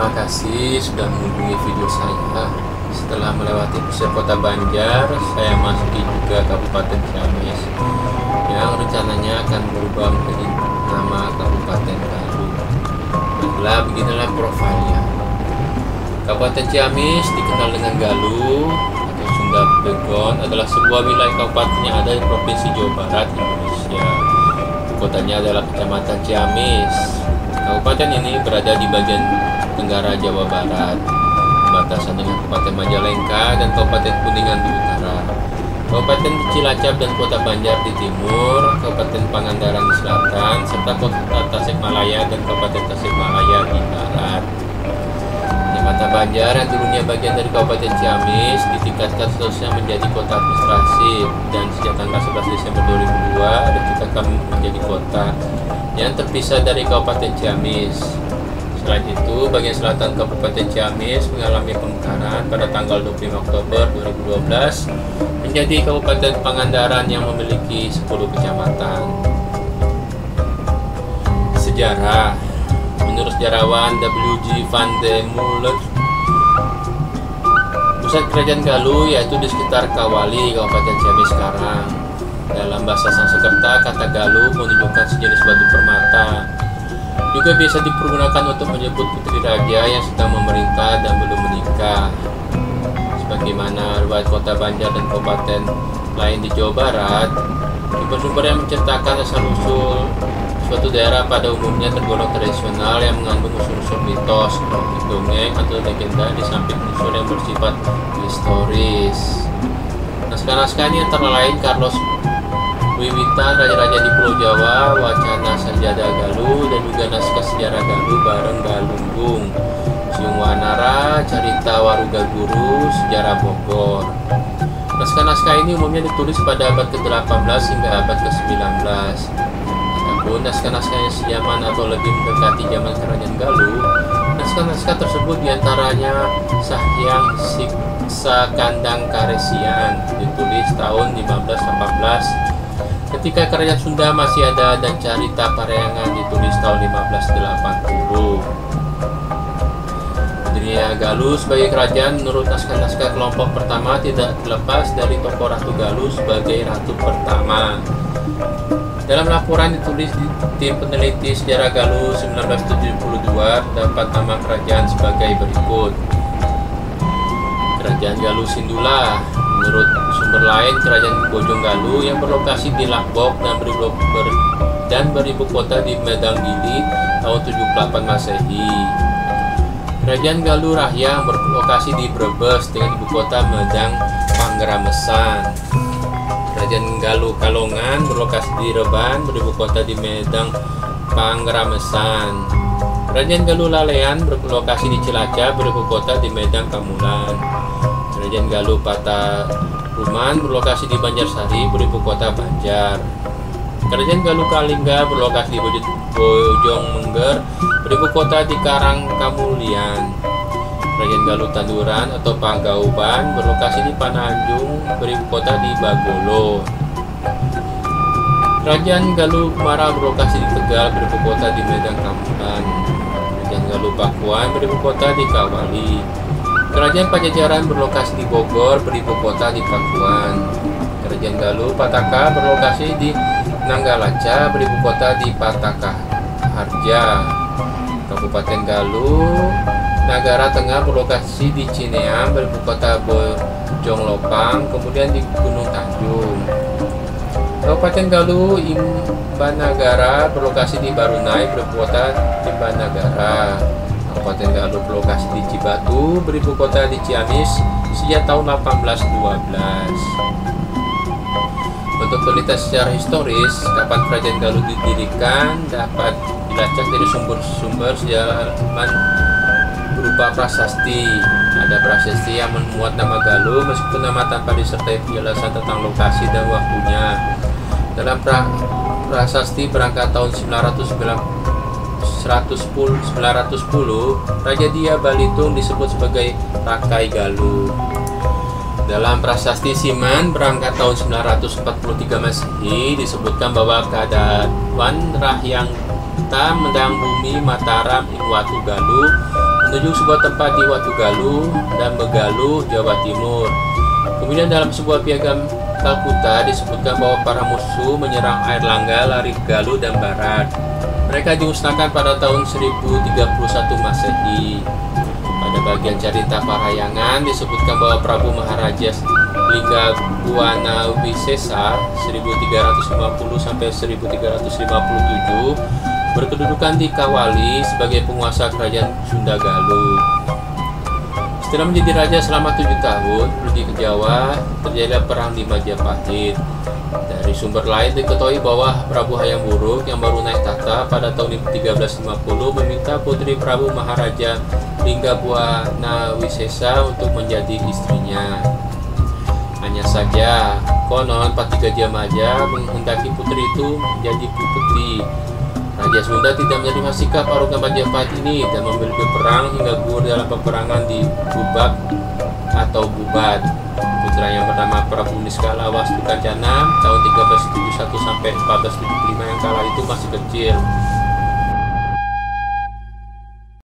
Terima kasih sudah mengunjungi video saya. Setelah melewati pusat kota Banjar, saya masuki juga Kabupaten Ciamis yang rencananya akan berubah menjadi nama Kabupaten Galuh. Baiklah, beginilah profilnya. Kabupaten Ciamis dikenal dengan Galuh atau Sunda Begon, adalah sebuah wilayah kabupaten yang ada di Provinsi Jawa Barat, Indonesia. Kotanya adalah Kecamatan Ciamis. Kabupaten ini berada di bagian tenggara Jawa Barat, berbatasan dengan Kabupaten Majalengka dan Kabupaten Kuningan di utara, Kabupaten Cilacap dan Kota Banjar di timur, Kabupaten Pangandaran di selatan, serta Kota Tasikmalaya dan Kabupaten Tasikmalaya di barat. Kota Banjar yang dulunya bagian dari Kabupaten Ciamis ditingkatkan seterusnya menjadi kota administratif, dan sejak tanggal 11 Desember 2002 ditetapkan menjadi kota yang terpisah dari Kabupaten Ciamis. Selain itu, bagian selatan Kabupaten Ciamis mengalami pemekaran pada tanggal 25 Oktober 2012 menjadi Kabupaten Pangandaran yang memiliki 10 kecamatan. Sejarah. Menurut sejarawan W.G. van de Molen, pusat kerajaan Galuh yaitu di sekitar Kawali, Kabupaten Ciamis sekarang. Dalam bahasa Sanskerta, kata Galuh menunjukkan sejenis batu permata. Juga biasa dipergunakan untuk menyebut putri raja yang sedang memerintah dan belum menikah. Sebagaimana riwayat Kota Banjar dan kabupaten lain di Jawa Barat, sumber-sumber yang menceritakan asal-usul suatu daerah pada umumnya tergolong tradisional yang mengandung unsur-unsur mitos, dongeng atau legenda di samping unsur yang bersifat historis. Naskah-naskah ini antara lain Carlos Wiwitan, Raja-Raja di Pulau Jawa, Wacana Sajadah Galuh, dan juga naskah sejarah Galuh bareng Galunggung, Siung Wanara, Carita Waruga Guru, Sejarah Bogor. Naskah-naskah ini umumnya ditulis pada abad ke-18 hingga abad ke-19. Adapun naskah-naskah yang sejaman atau lebih mendekati zaman kerajaan Galuh, naskah-naskah tersebut diantaranya Sahyang Siksa Kandang Karesian, ditulis tahun 1518 ketika kerajaan Sunda masih ada, dan Carita Parahyangan ditulis tahun 1580. Berdirinya Galuh sebagai kerajaan menurut naskah-naskah kelompok pertama tidak terlepas dari tokoh Ratu Galuh sebagai ratu pertama. Dalam laporan ditulis di tim peneliti sejarah Galuh 1972 terdapat nama kerajaan sebagai berikut. Kerajaan Galuh Sindula. Menurut sumber lain, kerajaan Bojong Galuh yang berlokasi di Lakbok dan beribu kota di Medanggili tahun 78 Masehi. Kerajaan Galuh Rahyang berlokasi di Brebes dengan ibu kota Medang Pangramesan. Kerajaan Galuh Kalongan berlokasi di Reban beribu kota di Medang Pangramesan. Kerajaan Galuh Lalean berlokasi di Cilacap beribu kota di Medang Kamulan. Kerajaan Galuh Pataruman berlokasi di Banjarsari beribu kota Banjar. Kerajaan Galuh Kalingga berlokasi di Bojonggede beribu kota di Karangkamulian. Kerajaan Galuh Tanduran atau Pagauban berlokasi di Pananjung beribu kota di Bagolo. Kerajaan Galuh Mara berlokasi di Tegal beribu kota di Medang Kamulan. Kerajaan Galuh Pakuan beribu kota di Kawali. Kerajaan Pajajaran berlokasi di Bogor beribu kota di Pakuan. Kerajaan Galuh Pataka berlokasi di Nanggalaca beribu kota di Pataka Harja. Kabupaten Galuh Nagara Tengah berlokasi di Cineam beribu kota Bojonglopang, kemudian di Gunung Tanjung. Kabupaten Galuh Imbanagara berlokasi di Barunai beribu kota di Banagara. Kabupaten Galuh berlokasi di Cibatu beribu kota di Ciamis sejak tahun 1812. Untuk penelitian secara historis, kapan kerajaan Galuh didirikan dapat dilacak dari sumber-sumber zaman berupa prasasti. Ada prasasti yang memuat nama Galuh meskipun nama tanpa disertai penjelasan tentang lokasi dan waktunya. Dalam prasasti berangkat tahun 910, Raja Dia Balitung disebut sebagai Rakai Galuh. Dalam prasasti Siman berangkat tahun 943 Masehi disebutkan bahwa Kadawan Rahyangta Mendang Bumi Mataram Ing Watu Galuh menuju sebuah tempat di Watugaluh dan Begaluh, Jawa Timur. Kemudian dalam sebuah piagam Kalkuta disebutkan bahwa para musuh menyerang Airlangga, Lari, Galuh, dan Barat. Mereka dimusnahkan pada tahun 1031 Masehi. Pada bagian cerita Parahyangan disebutkan bahwa Prabu Maharaja Lingga Buana Wisesa 1350 sampai 1357 berkedudukan di Kawali sebagai penguasa kerajaan Sunda Galuh. Setelah menjadi raja selama 7 tahun, pergi ke Jawa, terjadi perang di Majapahit. Dari sumber lain diketahui bahwa Prabu Hayam Wuruk yang baru naik tahta pada tahun 1350 meminta putri Prabu Maharaja Lingga Buana Wisesa untuk menjadi istrinya. Hanya saja, konon Pati Gajah Maja menghendaki putri itu menjadi putri. Raja Sunda tidak menerima sikap arogan Majapahit ini dan memilih berperang hingga gugur dalam peperangan di Bubak atau Bubat. Putra yang bernama Prabu Niskala Wastu Kancana tahun 1371 sampai 1475 yang kala itu masih kecil.